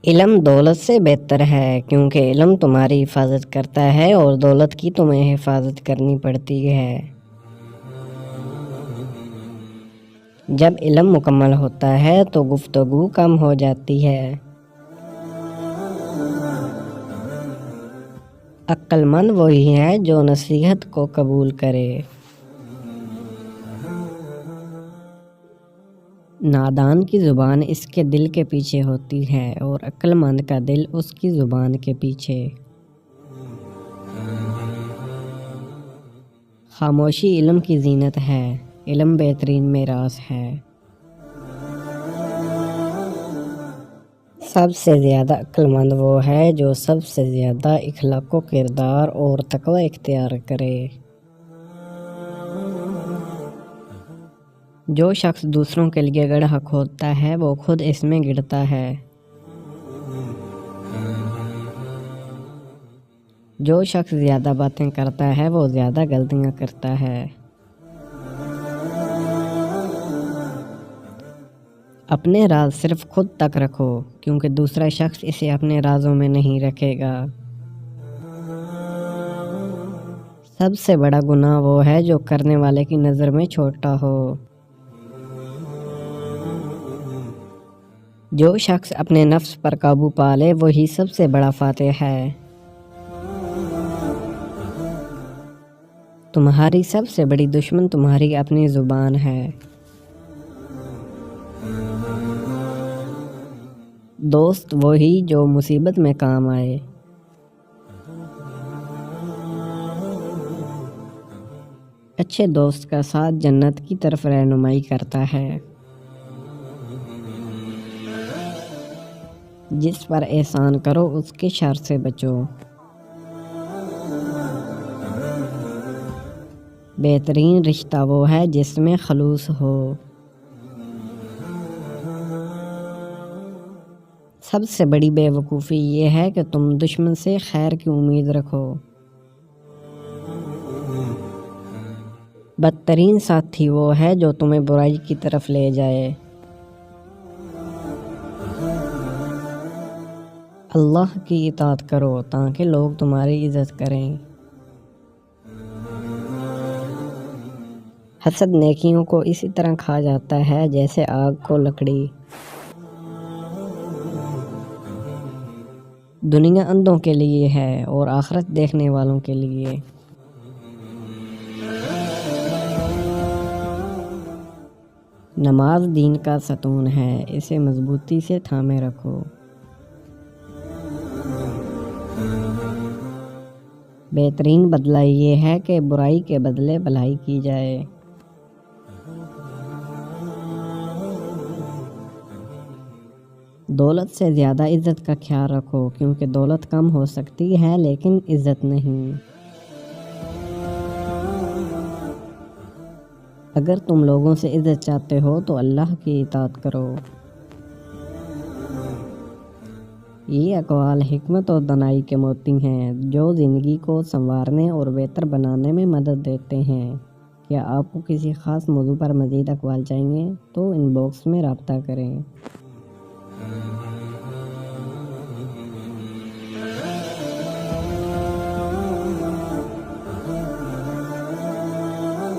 علم دولت سے بہتر ہے کیونکہ علم تمہاری حفاظت کرتا ہے اور دولت کی تمہیں حفاظت کرنی پڑتی ہے۔ جب علم مکمل ہوتا ہے تو گفتگو کم ہو جاتی ہے۔ عقل مند وہی ہے جو نصیحت کو قبول کرے۔ نادان کی زبان اس کے دل کے پیچھے ہوتی ہے اور عقل مند کا دل اس کی زبان کے پیچھے۔ خاموشی علم کی زینت ہے، علم بہترین میراث ہے۔ سب سے زیادہ عقل مند وہ ہے جو سب سے زیادہ اخلاق و کردار اور تقوی اختیار کرے۔ جو شخص دوسروں کے لیے گڑھا کھودتا ہے وہ خود اس میں گرتا ہے۔ جو شخص زیادہ باتیں کرتا ہے وہ زیادہ غلطیاں کرتا ہے۔ اپنے راز صرف خود تک رکھو کیونکہ دوسرا شخص اسے اپنے رازوں میں نہیں رکھے گا۔ سب سے بڑا گناہ وہ ہے جو کرنے والے کی نظر میں چھوٹا ہو۔ جو شخص اپنے نفس پر قابو پا لے وہی سب سے بڑا فاتح ہے۔ تمہاری سب سے بڑی دشمن تمہاری اپنی زبان ہے۔ دوست وہی جو مصیبت میں کام آئے۔ اچھے دوست کا ساتھ جنت کی طرف رہنمائی کرتا ہے۔ جس پر احسان کرو اس کے شر سے بچو۔ بہترین رشتہ وہ ہے جس میں خلوص ہو۔ سب سے بڑی بے وقوفی یہ ہے کہ تم دشمن سے خیر کی امید رکھو۔ بدترین ساتھی وہ ہے جو تمہیں برائی کی طرف لے جائے۔ اللہ کی اطاعت کرو تاکہ لوگ تمہاری عزت کریں۔ حسد نیکیوں کو اسی طرح کھا جاتا ہے جیسے آگ کو لکڑی۔ دنیا اندھوں کے لیے ہے اور آخرت دیکھنے والوں کے لیے۔ نماز دین کا ستون ہے، اسے مضبوطی سے تھامے رکھو۔ بہترین بدلہ یہ ہے کہ برائی کے بدلے بھلائی کی جائے۔ دولت سے زیادہ عزت کا خیال رکھو کیونکہ دولت کم ہو سکتی ہے لیکن عزت نہیں۔ اگر تم لوگوں سے عزت چاہتے ہو تو اللہ کی اطاعت کرو۔ یہ اقوال حکمت اور دانائی کے موتی ہیں جو زندگی کو سنوارنے اور بہتر بنانے میں مدد دیتے ہیں۔ کیا آپ کو کسی خاص موضوع پر مزید اقوال چاہیے تو ان باکس میں رابطہ کریں۔